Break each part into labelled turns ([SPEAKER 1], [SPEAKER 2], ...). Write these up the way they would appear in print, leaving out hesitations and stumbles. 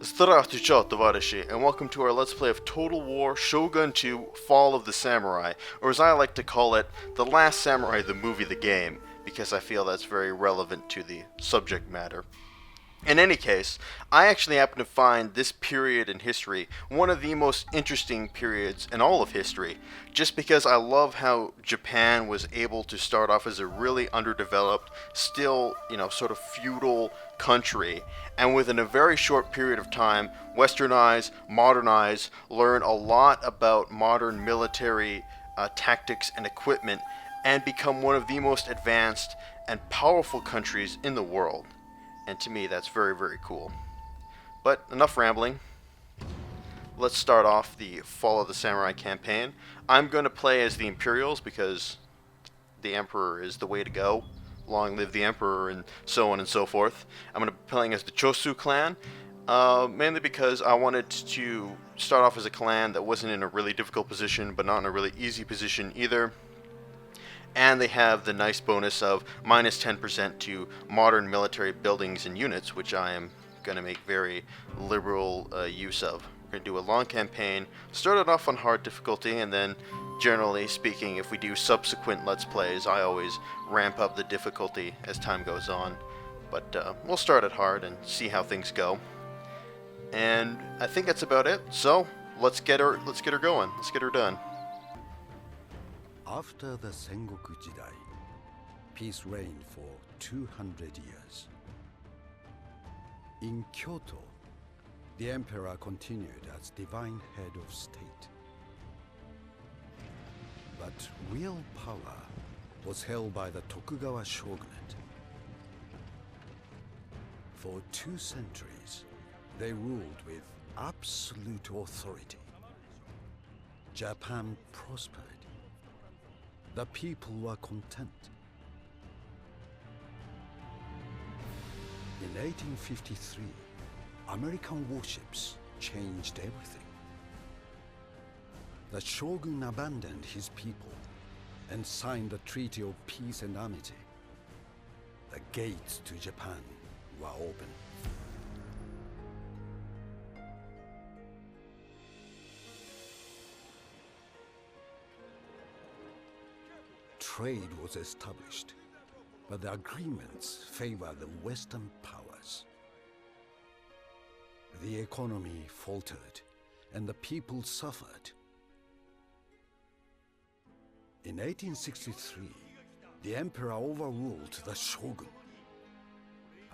[SPEAKER 1] Здравствуйте, товарищи, and welcome to our Let's Play of Total War Shogun 2 Fall of the Samurai, or as I like to call it, The Last Samurai, the movie, the game, because I feel that's very relevant to the subject matter. In any case, I actually happen to find this period in history one of the most interesting periods in all of history, just because I love how Japan was able to start off as a really underdeveloped, still, sort of feudal country, and within a very short period of time, westernize, modernize, learn a lot about modern military tactics and equipment, and become one of the most advanced and powerful countries in the world. And to me, that's very, very cool. But enough rambling. Let's start off the Fall of the Samurai campaign. I'm going to play as the Imperials because the Emperor is the way to go. Long live the Emperor, and so on and so forth. I'm going to be playing as the Choshu clan, mainly because I wanted to start off as a clan that wasn't in a really difficult position, but not in a really easy position either. And they have the nice bonus of minus 10% to modern military buildings and units, which I am going to make very liberal use of. We're going to do a long campaign, start it off on hard difficulty, and then, generally speaking, if we do subsequent Let's Plays, I always ramp up the difficulty as time goes on. But we'll start it hard and see how things go. And I think that's about it, so let's get her going. Let's get her done.
[SPEAKER 2] After the Sengoku Jidai, peace reigned for 200 years. In Kyoto, the emperor continued as divine head of state. But real power was held by the Tokugawa Shogunate. For 2 centuries, they ruled with absolute authority. Japan prospered. The people were content. In 1853, American warships changed everything. The Shogun abandoned his people and signed the Treaty of Peace and Amity. The gates to Japan were open. Trade was established, but the agreements favored the Western powers. The economy faltered, and the people suffered. In 1863, the emperor overruled the shogun.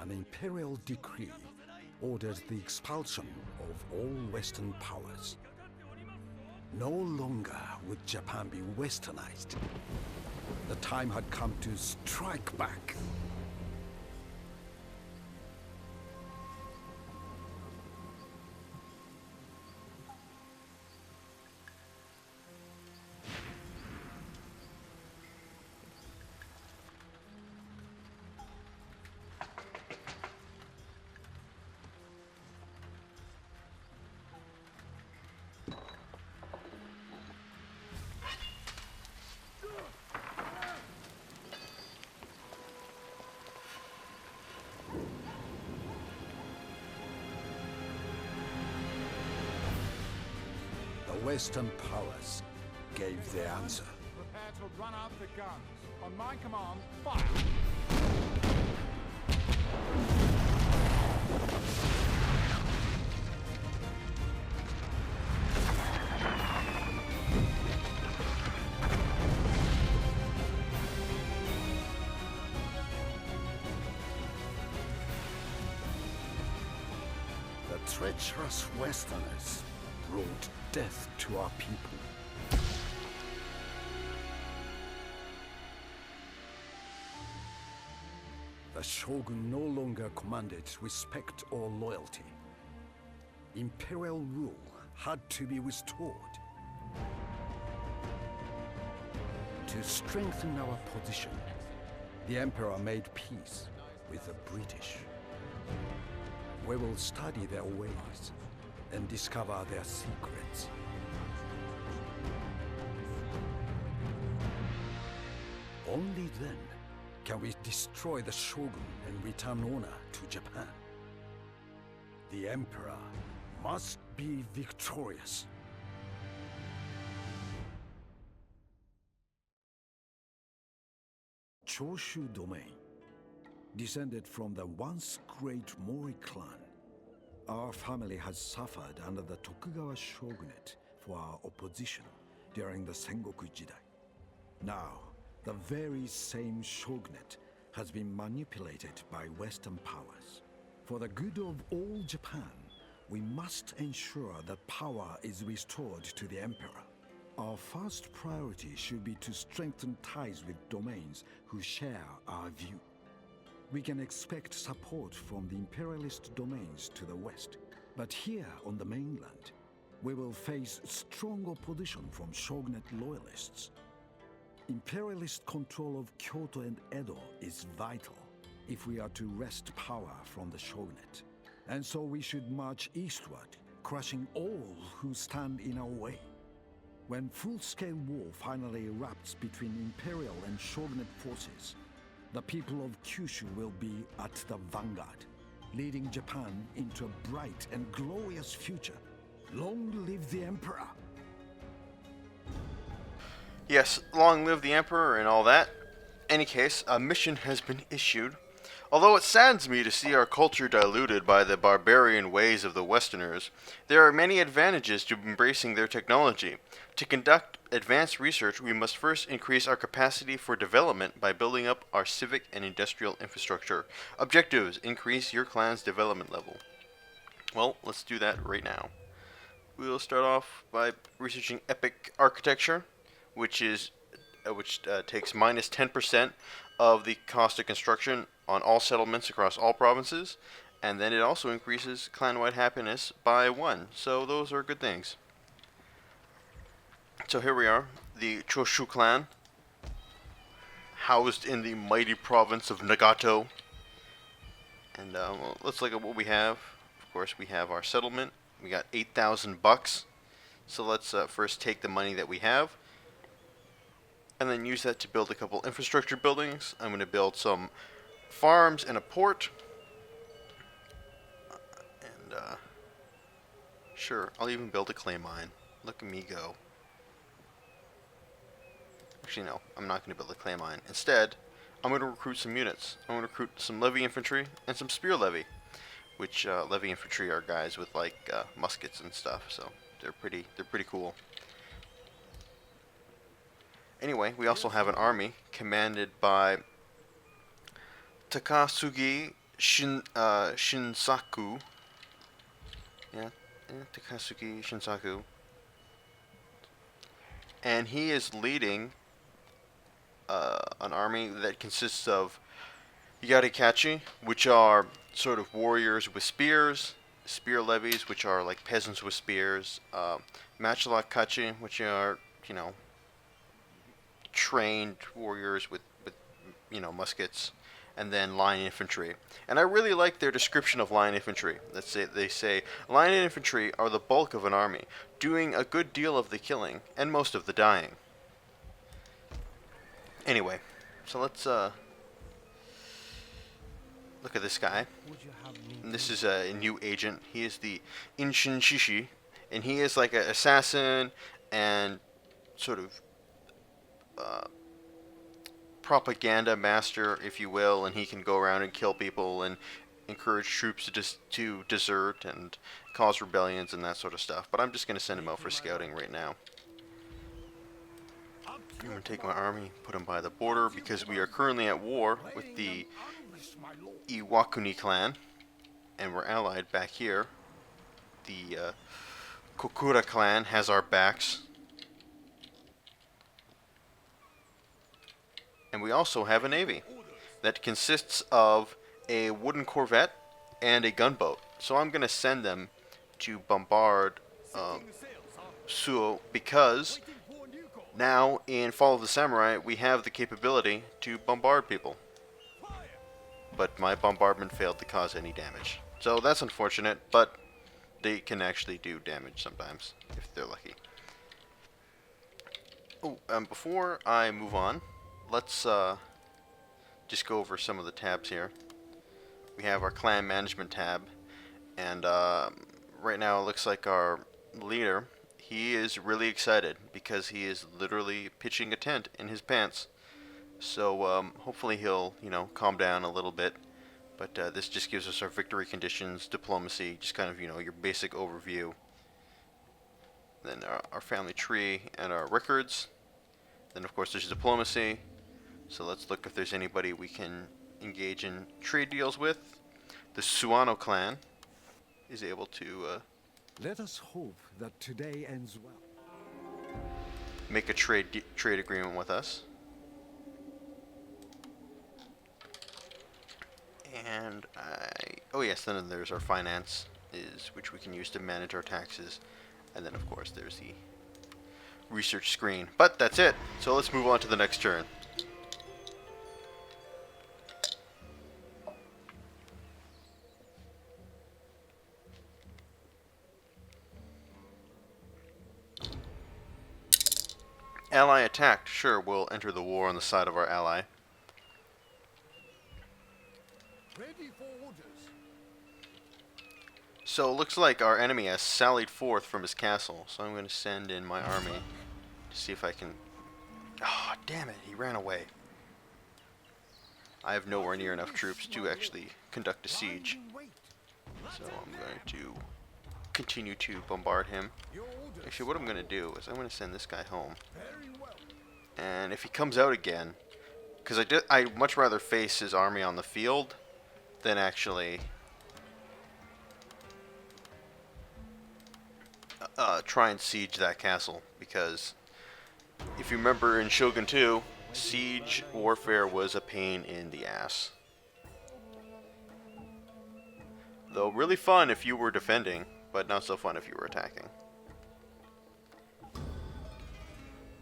[SPEAKER 2] An imperial decree ordered the expulsion of all Western powers. No longer would Japan be westernized. The time had come to strike back. The Western powers gave their answer.
[SPEAKER 3] Prepare to run out the guns. On my command, fire!
[SPEAKER 2] The treacherous Westerners brought death to our people. The shogun no longer commanded respect or loyalty. Imperial rule had to be restored. To strengthen our position, the emperor made peace with the British. We will study their ways and discover their secrets. Only then can we destroy the Shogun and return honor to Japan. The Emperor must be victorious. Choshu domain, descended from the once great Mori clan. Our family has suffered under the Tokugawa Shogunate for our opposition during the Sengoku Jidai. Now, the very same Shogunate has been manipulated by Western powers. For the good of all Japan, we must ensure that power is restored to the Emperor. Our first priority should be to strengthen ties with domains who share our view. We can expect support from the imperialist domains to the west. But here on the mainland, we will face strong opposition from Shogunate loyalists. Imperialist control of Kyoto and Edo is vital if we are to wrest power from the Shogunate. And so we should march eastward, crushing all who stand in our way. When full-scale war finally erupts between Imperial and Shogunate forces, the people of Kyushu will be at the vanguard, leading Japan into a bright and glorious future. Long live the Emperor!
[SPEAKER 1] Yes, long live the Emperor and all that. Any case, a mission has been issued. Although it saddens me to see our culture diluted by the barbarian ways of the Westerners, there are many advantages to embracing their technology. To conduct advanced research, we must first increase our capacity for development by building up our civic and industrial infrastructure. Objectives: increase your clan's development level. Well, let's do that right now. We'll start off by researching epic architecture, which takes minus 10% of the cost of construction on all settlements across all provinces, and then it also increases clan-wide happiness by 1. So those are good things. So here we are, the Choshu clan, housed in the mighty province of Nagato. And well, let's look at what we have. Of course, we have our settlement. We got 8,000 bucks. So let's first take the money that we have, and then use that to build a couple infrastructure buildings. I'm going to build some farms and a port. And sure, I'll even build a clay mine. Look at me go. Actually, no, I'm not going to build a clay mine. Instead, I'm going to recruit some units. I'm going to recruit some levy infantry and some spear levy, which levy infantry are guys with like muskets and stuff. So they're pretty cool. Anyway, we also have an army commanded by Takasugi Shinsaku. Yeah, Takasugi Shinsaku. And he is leading an army that consists of Yarikachi, which are sort of warriors with spears, spear levies, which are like peasants with spears, Machalakachi, which are, you know, trained warriors with muskets, and then line infantry. And I really like their description of line infantry. They say line infantry are the bulk of an army, doing a good deal of the killing and most of the dying. Anyway, so let's look at this guy. And this is a new agent. He is the Inshin Shishi, and he is like an assassin and sort of propaganda master, if you will, and he can go around and kill people and encourage troops to desert and cause rebellions and that sort of stuff. But I'm just going to send him out for scouting right now. I'm going to take my army, put him by the border, because we are currently at war with the Iwakuni clan, and we're allied back here. The Kokura clan has our backs. And we also have a navy that consists of a wooden corvette and a gunboat. So I'm going to send them to bombard Suo, because now in Fall of the Samurai we have the capability to bombard people. But my bombardment failed to cause any damage. So that's unfortunate, but they can actually do damage sometimes if they're lucky. Oh, before I move on, let's just go over some of the tabs here. We have our clan management tab, And right now it looks like our leader, he is really excited because he is literally pitching a tent in his pants. So hopefully he'll, calm down a little bit. But this just gives us our victory conditions, diplomacy, just kind of, your basic overview. Then our family tree and our records. Then, of course, there's diplomacy. So let's look if there's anybody we can engage in trade deals with. The Suano clan is able to
[SPEAKER 2] Let us hope that today ends well.
[SPEAKER 1] make a trade agreement with us. And oh yes, then there's our finance, which we can use to manage our taxes. And then, of course, there's the research screen. But that's it. So let's move on to the next turn. Ally attacked. Sure, we'll enter the war on the side of our ally.
[SPEAKER 3] Ready for orders.
[SPEAKER 1] So it looks like our enemy has sallied forth from his castle. So I'm going to send in my army to see if I can... Oh, damn it. He ran away. I have nowhere near enough troops to actually conduct a siege. So I'm going to continue to bombard him. Actually, what I'm going to do is I'm going to send this guy home. And if he comes out again... Because I'd much rather face his army on the field than actually... try and siege that castle, because if you remember in Shogun 2, siege warfare was a pain in the ass. Though really fun if you were defending, but not so fun if you were attacking.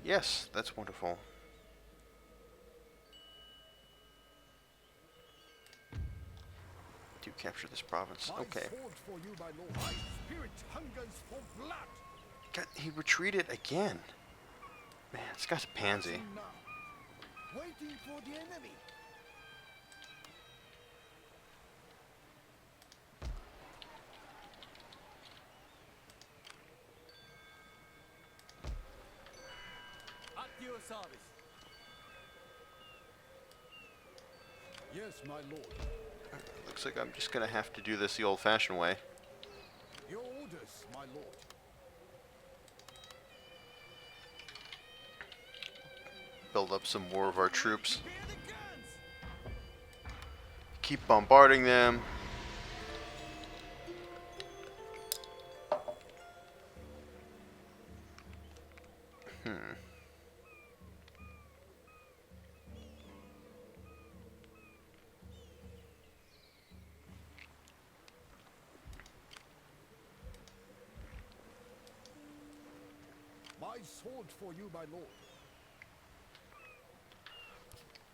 [SPEAKER 1] Yes, that's wonderful. To capture this province. Okay. God, he retreated again. Man, this guy's a pansy.
[SPEAKER 3] Waiting for the enemy. At your service.
[SPEAKER 2] Yes, my lord.
[SPEAKER 1] Looks like I'm just gonna have to do this the old-fashioned way.
[SPEAKER 2] Your orders, my lord.
[SPEAKER 1] Build up some more of our troops. Keep bombarding them.
[SPEAKER 2] My sword for you, my lord.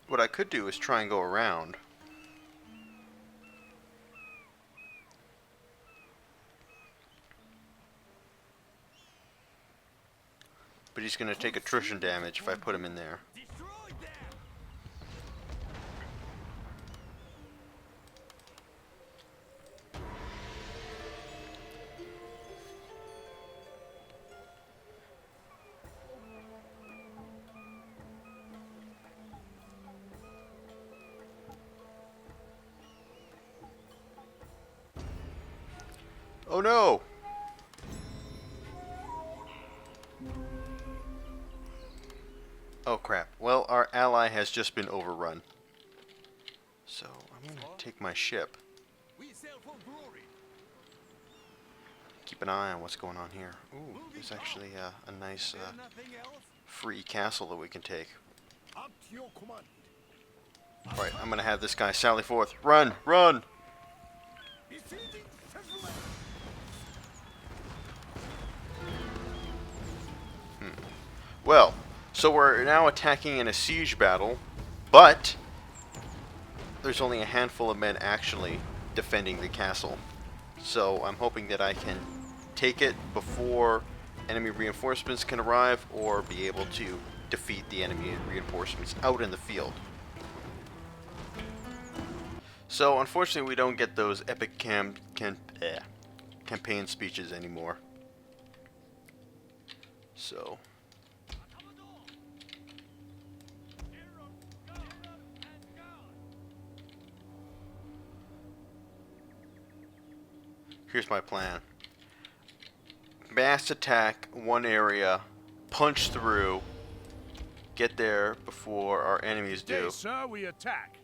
[SPEAKER 1] What I could do is try and go around. But he's going to take attrition damage if I put him in there. Oh no! Oh crap. Well, our ally has just been overrun. So, I'm going to take my ship.
[SPEAKER 3] We sail for glory.
[SPEAKER 1] Keep an eye on what's going on here. Ooh, there's actually a nice
[SPEAKER 3] Nothing else.
[SPEAKER 1] free castle that we can take.
[SPEAKER 2] At your command.
[SPEAKER 1] Alright, I'm going to have this guy sally forth. Run! Run!
[SPEAKER 2] Besieging settlement.
[SPEAKER 1] Well, so we're now attacking in a siege battle, but there's only a handful of men actually defending the castle. So I'm hoping that I can take it before enemy reinforcements can arrive, or be able to defeat the enemy reinforcements out in the field. So unfortunately we don't get those epic campaign speeches anymore. So here's my plan. Mass attack one area, punch through, get there before our enemies do.
[SPEAKER 3] Yes, sir, we attack.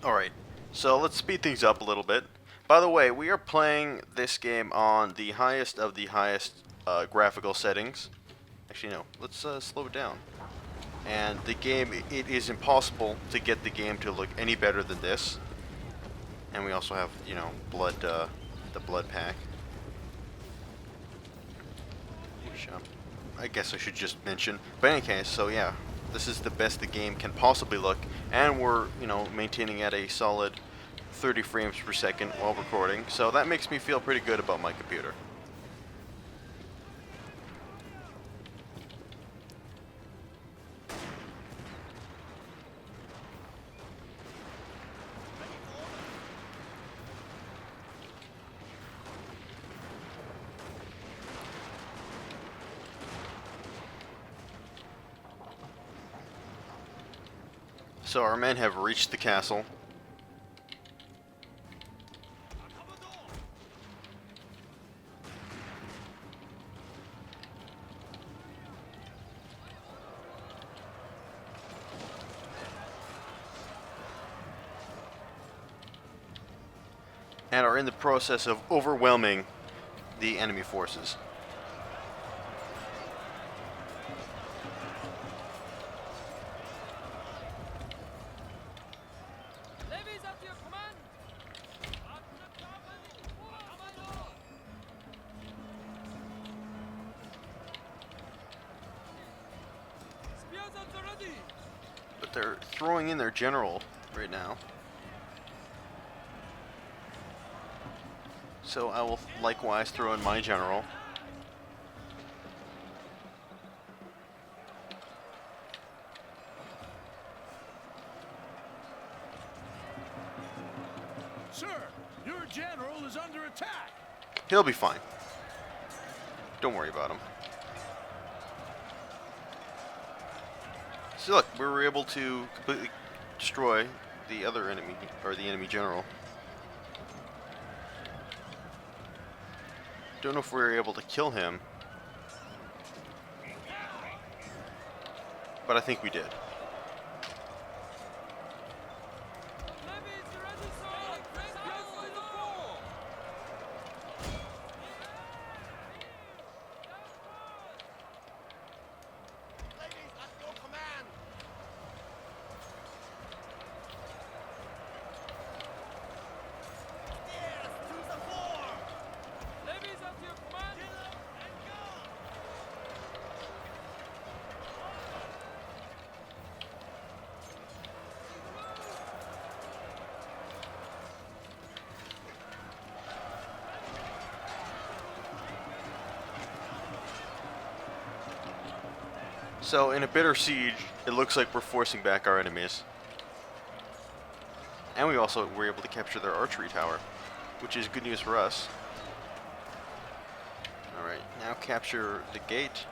[SPEAKER 1] Alright, so let's speed things up a little bit. By the way, we are playing this game on the highest of the highest graphical settings. Actually, no, let's slow it down. And the game, it is impossible to get the game to look any better than this. And we also have, you know, blood, the blood pack. Which, I guess I should just mention. But in any case, so yeah, this is the best the game can possibly look, and we're, you know, maintaining at a solid 30 frames per second while recording, so that makes me feel pretty good about my computer. So our men have reached the castle. And are in the process of overwhelming the enemy forces. But they're throwing in their general right now. So I will likewise throw in my general.
[SPEAKER 3] Sir, your general is under attack.
[SPEAKER 1] He'll be fine. Don't worry about him. So look, we were able to completely destroy the other enemy, or the enemy general. Don't know if we were able to kill him, but I think we did. So in a bitter siege, it looks like we're forcing back our enemies. And we also were able to capture their archery tower, which is good news for us. Alright, now capture the gate.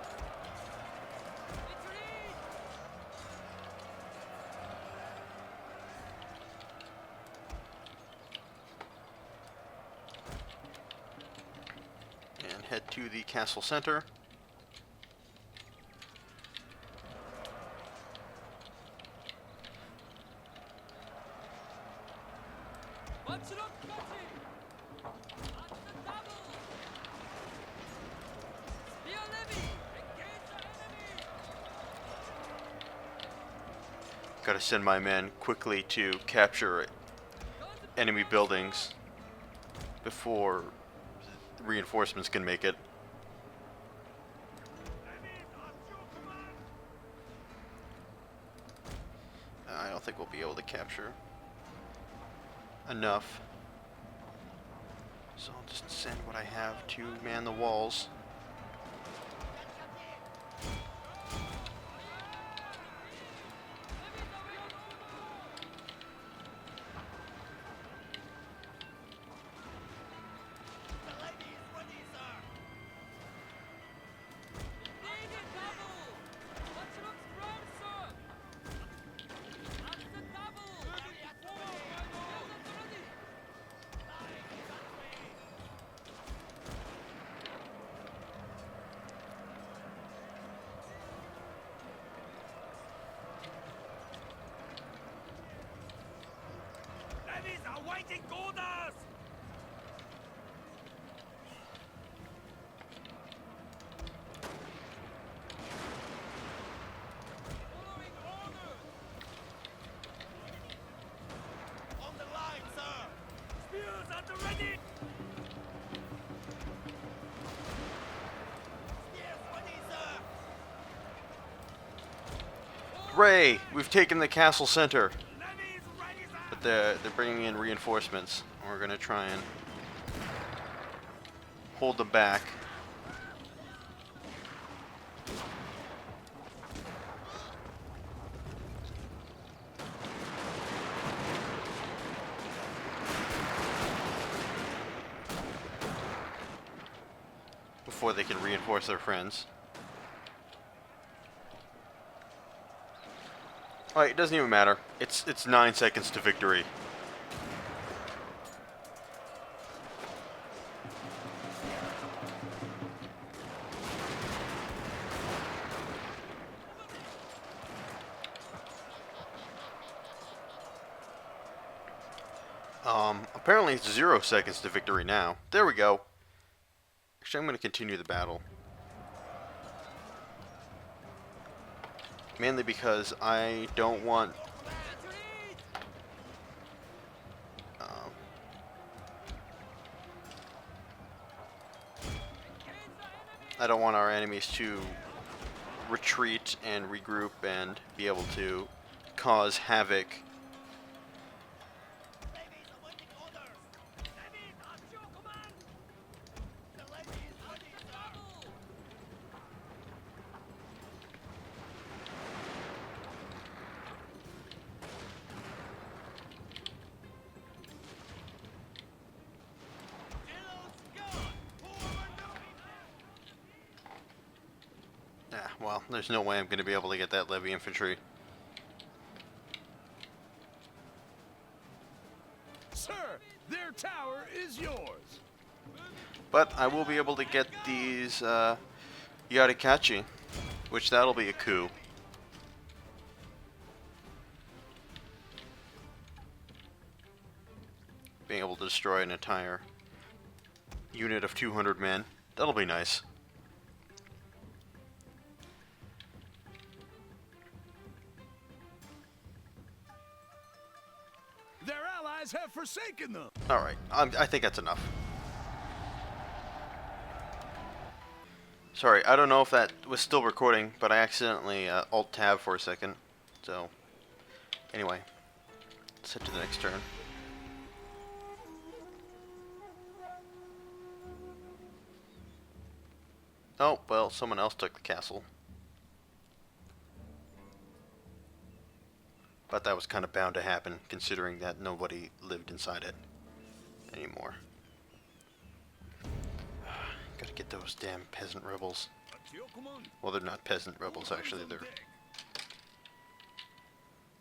[SPEAKER 1] And head to the castle center. Gotta send my men quickly to capture enemy buildings before reinforcements can make it. I don't think we'll be able to capture enough. So I'll just send what I have to man the walls.
[SPEAKER 4] Awaiting orders! Following orders! On the line, sir! Spears at the ready! Spears ready, sir!
[SPEAKER 1] Hooray! We've taken the castle center.
[SPEAKER 4] Levies ready, sir!
[SPEAKER 1] But they're bringing in reinforcements. We're gonna try and hold them back. Before they can reinforce their friends. Alright, it doesn't even matter. It's 9 seconds to victory. Apparently it's 0 seconds to victory now. There we go. Actually, I'm going to continue the battle. Mainly because I don't want... I don't want our enemies to retreat and regroup and be able to cause havoc. Well, there's no way I'm going to be able to get that levy infantry.
[SPEAKER 4] Sir, their tower is yours.
[SPEAKER 1] But I will be able to get these Yarikachi, which that'll be a coup. Being able to destroy an entire unit of 200 men. That'll be nice.
[SPEAKER 4] Their allies have forsaken them.
[SPEAKER 1] Alright, I think that's enough. Sorry, I don't know if that was still recording, but I accidentally Alt-Tab for a second. So, anyway, let's head to the next turn. Oh, well, someone else took the castle. But that was kind of bound to happen, considering that nobody lived inside it anymore. Gotta get those damn peasant rebels. Well, they're not peasant rebels, actually. They're...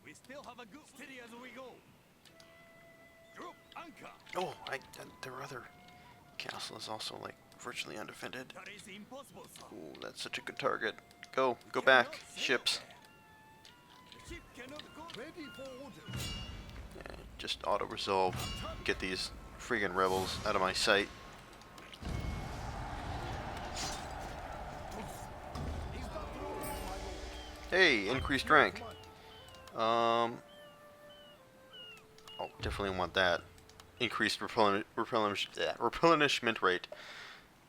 [SPEAKER 4] We still have a good steady as we go. Group anchor.
[SPEAKER 1] Oh, their other castle is also, like, virtually undefended.
[SPEAKER 4] That is impossible, sir.
[SPEAKER 1] Ooh, that's such a good target. Go back, ships.
[SPEAKER 4] The ship cannot go. Ready for orders.
[SPEAKER 1] Yeah, just auto-resolve. Get these friggin' rebels out of my sight. Hey, increased rank. Oh, definitely want that. Increased replenishment rate.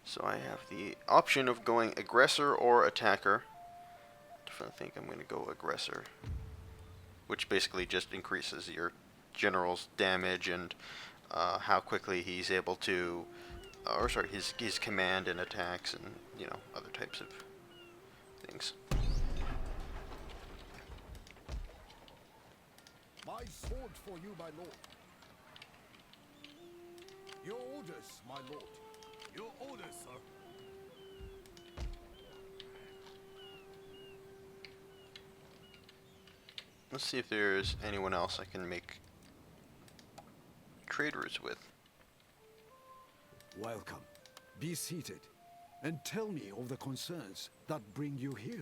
[SPEAKER 1] So I have the option of going aggressor or attacker. I think I'm going to go aggressor, which basically just increases your general's damage and how quickly he's able to, or sorry, his command and attacks and other types of things.
[SPEAKER 2] My sword for you, my lord. Your orders, my lord.
[SPEAKER 4] Your orders, sir.
[SPEAKER 1] Let's see if there's anyone else I can make trade routes with.
[SPEAKER 2] Welcome. Be seated, and tell me of the concerns that bring you here.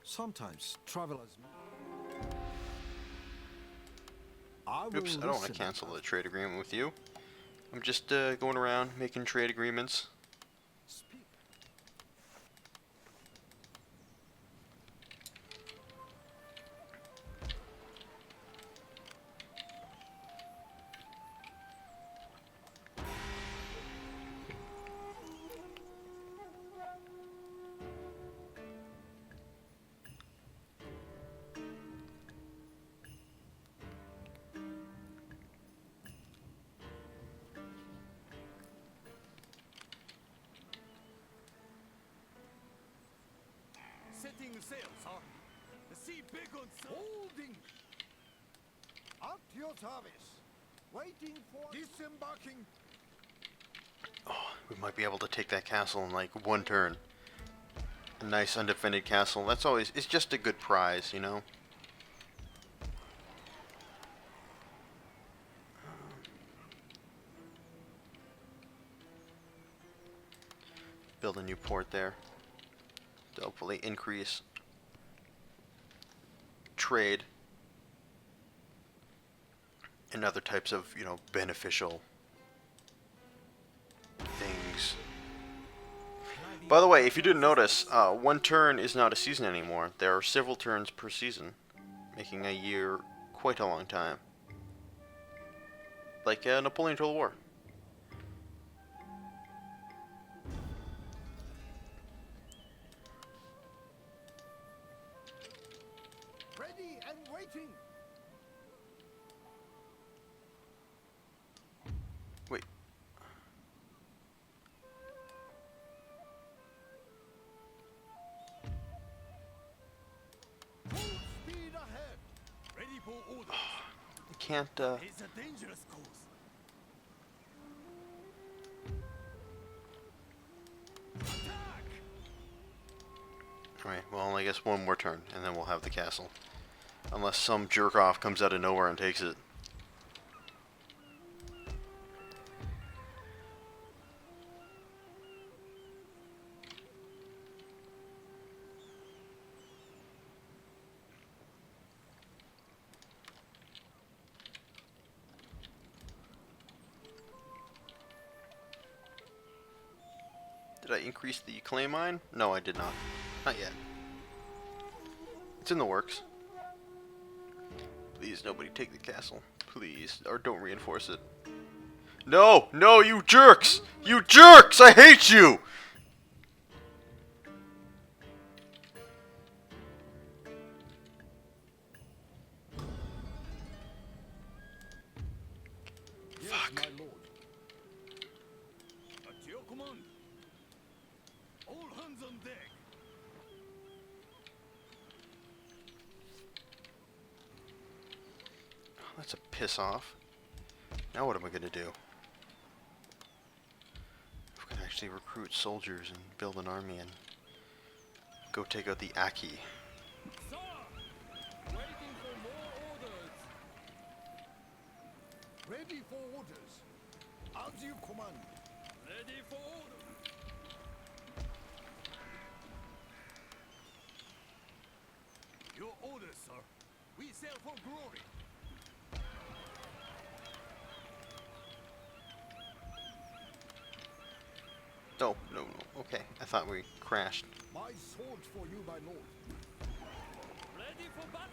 [SPEAKER 2] Sometimes travelers.
[SPEAKER 1] Oops, I don't want to cancel the trade agreement with you. I'm just going around making trade agreements.
[SPEAKER 2] Speak.
[SPEAKER 4] Setting sail, sir. The sea beacon, sir.
[SPEAKER 2] Holding. At your service. Waiting for disembarking.
[SPEAKER 1] Oh, we might be able to take that castle in like one turn. A nice undefended castle. That's always, it's just a good prize, you know? Build a new port there to hopefully increase trade and other types of, beneficial things. By the way, if you didn't notice, one turn is not a season anymore. There are several turns per season, making a year quite a long time. Like Napoleon Total War.
[SPEAKER 2] Ready and waiting.
[SPEAKER 1] Wait.
[SPEAKER 2] Full speed ahead.
[SPEAKER 4] Ready for orders.
[SPEAKER 1] I can't,
[SPEAKER 4] It's a dangerous course. Attack!
[SPEAKER 1] Alright, well, I guess one more turn, and then we'll have the castle. Unless some jerk-off comes out of nowhere and takes it. Did I increase the clay mine? No, I did not. Not yet. It's in the works. Please, nobody take the castle. Please. Or don't reinforce it. No! No, you jerks! You jerks! I hate you!
[SPEAKER 2] Yes,
[SPEAKER 1] Fuck.
[SPEAKER 2] my lord.
[SPEAKER 4] At your command. All hands on deck.
[SPEAKER 1] That's a piss off. Now what am I gonna do? I can actually recruit soldiers and build an army and go take out the Aki.
[SPEAKER 4] Sir! Waiting for more orders.
[SPEAKER 2] Ready for orders. As you command.
[SPEAKER 4] Ready for orders. Your orders, sir. We sail for glory.
[SPEAKER 1] No, no, no. Okay, I thought we crashed.
[SPEAKER 2] My sword for you, my lord.
[SPEAKER 4] Ready for battle!